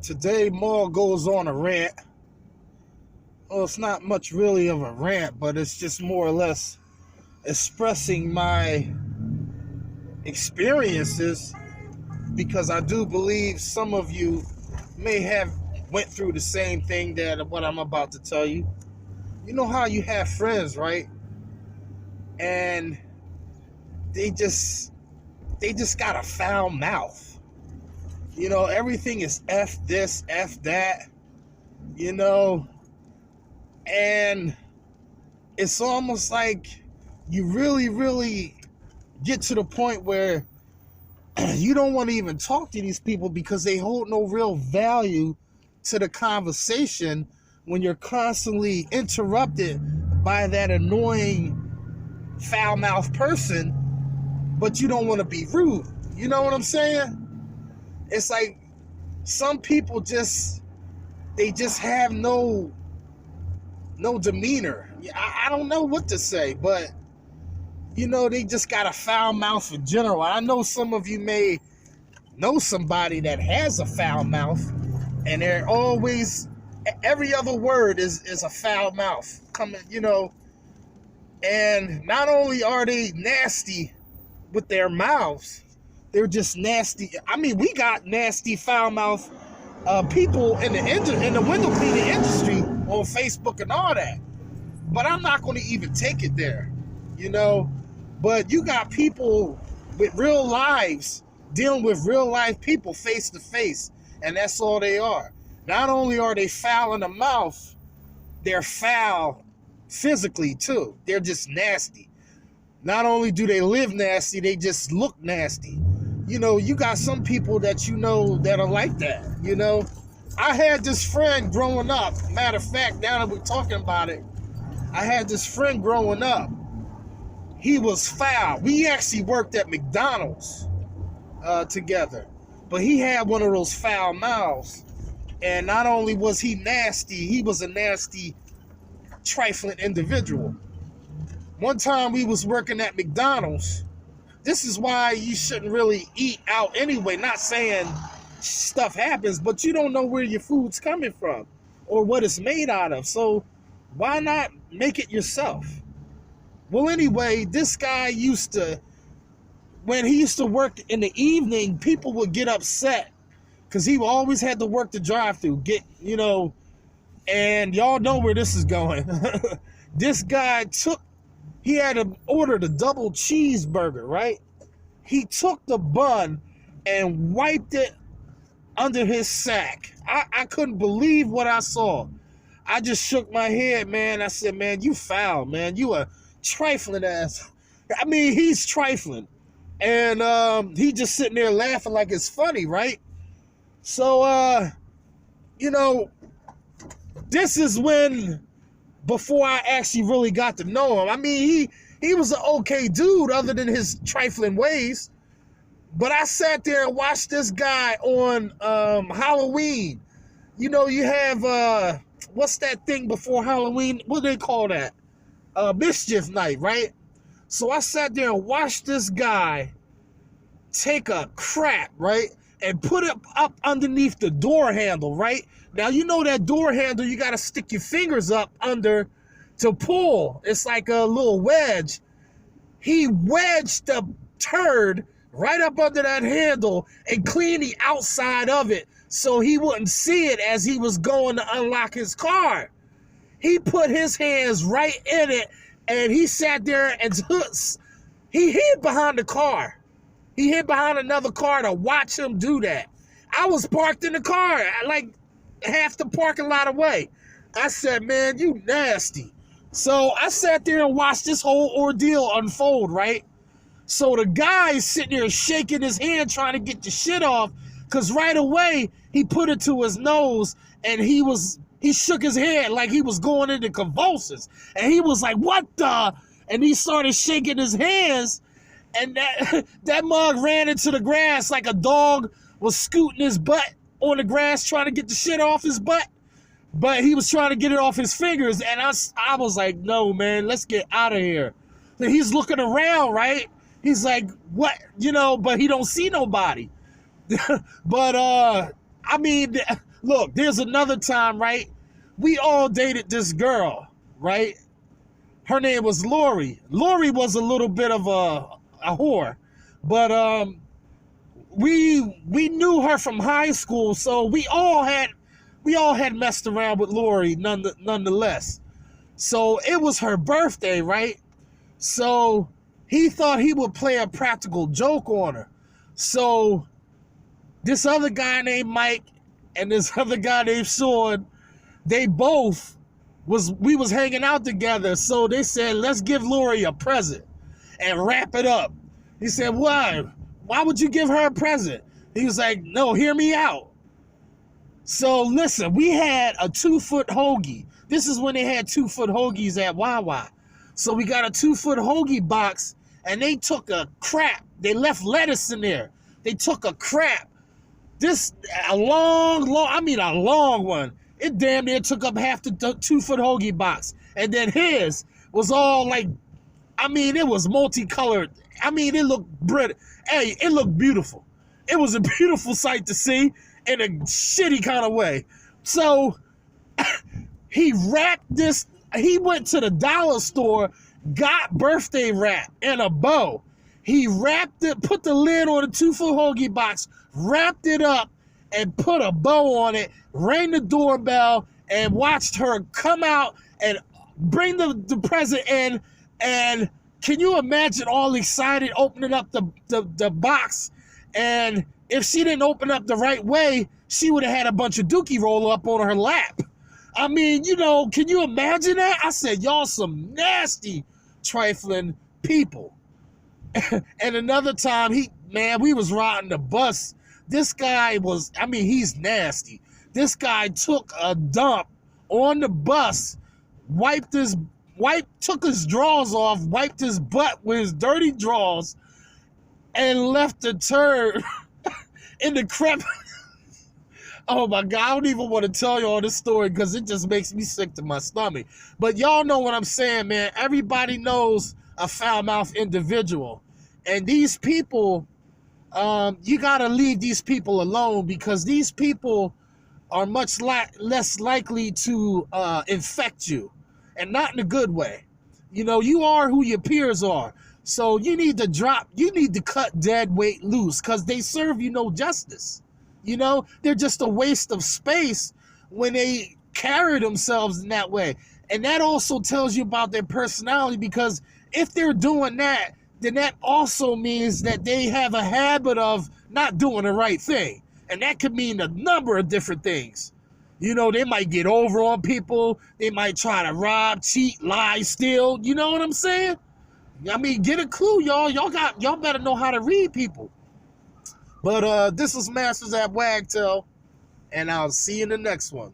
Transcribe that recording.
Today, Maul goes on a rant. Well, it's not much really of a rant, but it's just more or less expressing my experiences because I do believe some of you may have went through the same thing that what I'm about to tell you. You know how you have friends, right? And they just got a foul mouth. You know, everything is F this, F that, you know, and it's almost like you really get to the point where you don't want to even talk to these people because they hold no real value to the conversation when you're constantly interrupted by that annoying foul-mouthed person, but you don't want to be rude. You know what I'm saying? It's like some people just have no demeanor. I don't know what to say, but you know, they just got a foul mouth in general. I know some of you may know somebody that has a foul mouth, and they're always, every other word is a foul mouth coming, you know. And not only are they nasty with their mouths, they're just nasty. I mean, we got nasty foul mouth people in the window cleaning industry on Facebook and all that. But I'm not going to even take it there, you know. But you got people with real lives dealing with real life people face to face, and that's all they are. Not only are they foul in the mouth, they're foul physically too. They're just nasty. Not only do they live nasty, they just look nasty. You know, you got some people that you know that are like that, you know. I had this friend growing up. Matter of fact, now that we're talking about it, I had this friend growing up. He was foul. We actually worked at McDonald's together. But he had one of those foul mouths. And not only was he nasty, he was a nasty, trifling individual. One time we was working at McDonald's. This is why you shouldn't really eat out anyway. Not saying stuff happens, but you don't know where your food's coming from or what it's made out of. So why not make it yourself? Well, anyway, this guy when he used to work in the evening, people would get upset because he always had to work the drive-thru, and y'all know where this is going. This guy he had ordered a double cheeseburger, right? He took the bun and wiped it under his sack. I couldn't believe what I saw. I just shook my head, man. I said, man, you foul, man. You a trifling ass. I mean, he's trifling. And he just sitting there laughing like it's funny, right? So, this is before I actually really got to know him. I mean, he was an okay dude other than his trifling ways. But I sat there and watched this guy on Halloween. You know, you have, what's that thing before Halloween? What do they call that? Mischief night, right? So I sat there and watched this guy take a crap, right? And put it up underneath the door handle, right? Now, you know that door handle, you got to stick your fingers up under to pull. It's like a little wedge. He wedged the turd right up under that handle and cleaned the outside of it so he wouldn't see it as he was going to unlock his car. He put his hands right in it, and he sat there and he hid behind the car. He hid behind another car to watch him do that. I was parked in the car, like half the parking lot away. I said, man, you nasty. So I sat there and watched this whole ordeal unfold, right? So the guy is sitting there shaking his hand trying to get the shit off, because right away he put it to his nose and he shook his head like he was going into convulsions. And he was like, what the? And he started shaking his hands, and that mug ran into the grass like a dog was scooting his butt on the grass trying to get the shit off his butt. But he was trying to get it off his fingers, and I was like, no, man, let's get out of here. And he's looking around, right? He's like, what? But he don't see nobody. But I mean, look, there's another time, right? We all dated this girl, right? Her name was Lori. Lori was a little bit of a whore, but we knew her from high school, so we all had messed around with Lori nonetheless. So it was her birthday, right? So he thought he would play a practical joke on her. So this other guy named Mike and this other guy named Sean, we was hanging out together. So they said, let's give Lori a present and wrap it up. He said, why? Why would you give her a present? He was like, no, hear me out. So listen, we had a 2-foot hoagie. This is when they had 2-foot hoagies at Wawa. So we got a 2-foot hoagie box, and they took a crap. They left lettuce in there. They took a crap. A long one. It damn near took up half the 2-foot hoagie box. And then his was all like, I mean, it was multicolored. I mean, it looked brilliant. Hey, it looked beautiful. It was a beautiful sight to see in a shitty kind of way. So he wrapped this. He went to the dollar store, got birthday wrap and a bow. He wrapped it, put the lid on the 2-foot hoagie box, wrapped it up, and put a bow on it, rang the doorbell, and watched her come out and bring the present in. And can you imagine all excited opening up the box? And if she didn't open up the right way, she would have had a bunch of dookie roll up on her lap. I mean, you know, can you imagine that? I said, y'all some nasty, trifling people. And another time, we was riding the bus. This guy was, I mean, he's nasty. This guy took a dump on the bus, took his drawers off, wiped his butt with his dirty drawers, and left a turd in the crap. Oh my God, I don't even want to tell y'all this story because it just makes me sick to my stomach. But y'all know what I'm saying, man. Everybody knows a foul-mouthed individual. And these people, you got to leave these people alone because these people are much less likely to infect you. And not in a good way. You know, you are who your peers are. So you need to cut dead weight loose because they serve you no justice. You know, they're just a waste of space when they carry themselves in that way. And that also tells you about their personality because if they're doing that, then that also means that they have a habit of not doing the right thing. And that could mean a number of different things. You know, they might get over on people. They might try to rob, cheat, lie, steal. You know what I'm saying? I mean, get a clue, y'all. Y'all better know how to read people. But this is Masters at Wagtail, and I'll see you in the next one.